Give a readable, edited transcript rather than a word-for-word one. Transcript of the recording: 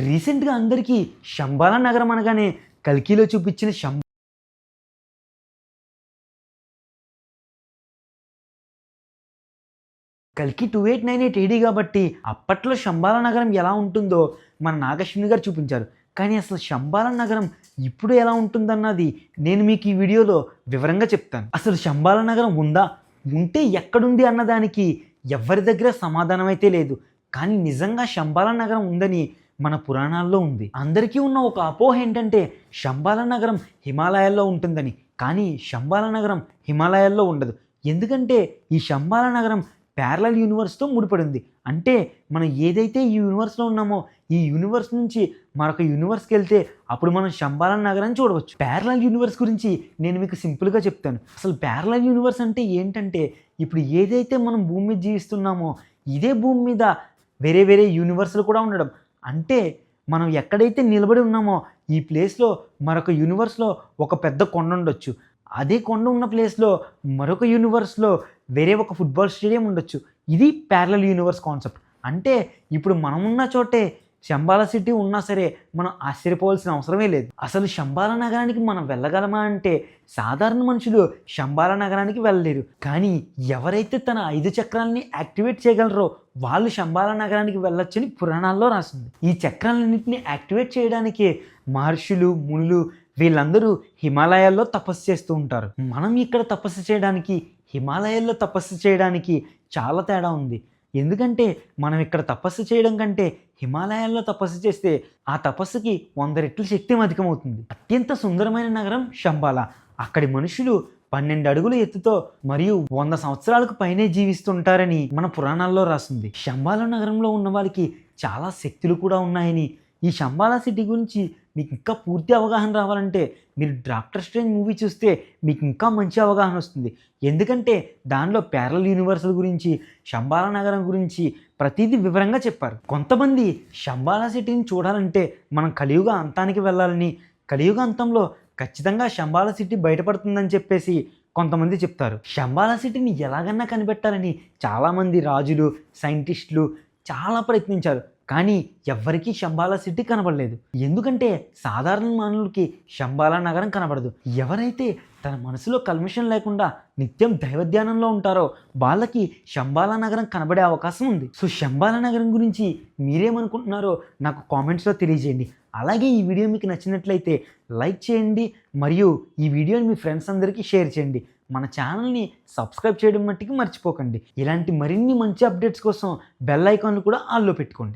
రీసెంట్గా అందరికీ శంబాలా నగరం అనగానే కల్కిలో చూపించిన కల్కి 2898 ఏడీ కాబట్టి అప్పట్లో శంబాలా నగరం ఎలా ఉంటుందో మన నాగశ్విని గారు చూపించారు. కానీ అసలు శంబాలా నగరం ఇప్పుడు ఎలా ఉంటుందన్నది నేను మీకు ఈ వీడియోలో వివరంగా చెప్తాను. అసలు శంబాలా నగరం ఉందా, ఉంటే ఎక్కడుంది అన్నదానికి ఎవరి దగ్గర సమాధానం అయితే లేదు. కానీ నిజంగా శంబాలా నగరం ఉందని మన పురాణాల్లో ఉంది. అందరికీ ఉన్న ఒక అపోహ ఏంటంటే శంబాలా నగరం హిమాలయాల్లో ఉంటుందని. కానీ శంబాలా నగరం హిమాలయాల్లో ఉండదు. ఎందుకంటే ఈ శంబాలా నగరం ప్యారలల్ యూనివర్స్తో ముడిపడింది. అంటే మనం ఏదైతే ఈ యూనివర్స్లో ఉన్నామో ఈ యూనివర్స్ నుంచి మరొక యూనివర్స్కి వెళ్తే అప్పుడు మనం శంబాలా నగరాన్ని చూడవచ్చు. ప్యారలల్ యూనివర్స్ గురించి నేను మీకు సింపుల్గా చెప్తాను. అసలు ప్యారలల్ యూనివర్స్ అంటే ఏంటంటే ఇప్పుడు ఏదైతే మనం భూమి మీద జీవిస్తున్నామో ఇదే భూమి మీద వేరే వేరే యూనివర్స్లు కూడా ఉండడం. అంటే మనం ఎక్కడైతే నిలబడి ఉన్నామో ఈ ప్లేస్లో మరొక యూనివర్స్లో ఒక పెద్ద కొండ ఉండొచ్చు. అదే కొండ ఉన్న ప్లేస్లో మరొక యూనివర్స్లో వేరే ఒక ఫుట్బాల్ స్టేడియం ఉండొచ్చు. ఇది ప్యారలల్ యూనివర్స్ కాన్సెప్ట్. అంటే ఇప్పుడు మనం ఉన్న చోటే శంబాలా సిటీ ఉన్నా సరే మనం ఆశ్చర్యపోవాల్సిన అవసరమే లేదు. అసలు శంబాలా నగరానికి మనం వెళ్ళగలమా అంటే సాధారణ మనుషులు శంబాలా నగరానికి వెళ్ళలేరు. కానీ ఎవరైతే తన 5 చక్రాలని యాక్టివేట్ చేయగలరో వాళ్ళు శంబాలా నగరానికి వెళ్ళొచ్చని పురాణాల్లో రాసింది. ఈ చక్రాలన్నింటినీ యాక్టివేట్ చేయడానికి మహర్షులు, మునులు వీళ్ళందరూ హిమాలయాల్లో తపస్సు చేస్తూ ఉంటారు. మనం ఇక్కడ తపస్సు చేయడానికి హిమాలయాల్లో తపస్సు చేయడానికి చాలా తేడా ఉంది. ఎందుకంటే మనం ఇక్కడ తపస్సు చేయడం కంటే హిమాలయాల్లో తపస్సు చేస్తే ఆ తపస్సుకి 100 రెట్లు శక్తి అధికమవుతుంది. అత్యంత సుందరమైన నగరం శంబాలా. అక్కడి మనుషులు 12 అడుగుల ఎత్తుతో మరియు 100 సంవత్సరాలకు పైనే జీవిస్తుంటారని మన పురాణాల్లో రాసింది. శంబాలా నగరంలో ఉన్న వాళ్ళకి చాలా శక్తులు కూడా ఉన్నాయని, ఈ శంబాలా సిటీ గురించి మీకు ఇంకా పూర్తి అవగాహన రావాలంటే మీరు డాక్టర్ స్ట్రేంజ్ మూవీ చూస్తే మీకు ఇంకా మంచి అవగాహన వస్తుంది. ఎందుకంటే దానిలో ప్యారలల్ యూనివర్సల్ గురించి, శంబాలా నగరం గురించి ప్రతిదీ వివరంగా చెప్పారు. కొంతమంది శంబాలా సిటీని చూడాలంటే మనం కలియుగ అంతానికి వెళ్ళాలని, కలియుగ అంతంలో ఖచ్చితంగా శంబాలా సిటీ బయటపడుతుందని చెప్పేసి కొంతమంది చెప్తారు. శంబాలా సిటీని ఎలాగన్నా కనిపెట్టాలని చాలామంది రాజులు, సైంటిస్టులు చాలా ప్రయత్నించారు. కానీ ఎవ్వరికీ శంబాలా సిటీ కనబడలేదు. ఎందుకంటే సాధారణ మానవులకి శంబాలా నగరం కనబడదు. ఎవరైతే తన మనసులో కల్మషం లేకుండా నిత్యం దైవధ్యానంలో ఉంటారో వాళ్ళకి శంబాలా నగరం కనబడే అవకాశం ఉంది. సో శంబాలా నగరం గురించి మీరేమనుకుంటున్నారో నాకు కామెంట్స్లో తెలియజేయండి. అలాగే ఈ వీడియో మీకు నచ్చినట్లయితే లైక్ చేయండి మరియు ఈ వీడియోని మీ ఫ్రెండ్స్ అందరికీ షేర్ చేయండి. మన ఛానల్ని సబ్స్క్రైబ్ చేయడం మట్టికి మర్చిపోకండి. ఇలాంటి మరిన్ని మంచి అప్డేట్స్ కోసం బెల్ ఐకాన్లు కూడా ఆన్లో పెట్టుకోండి.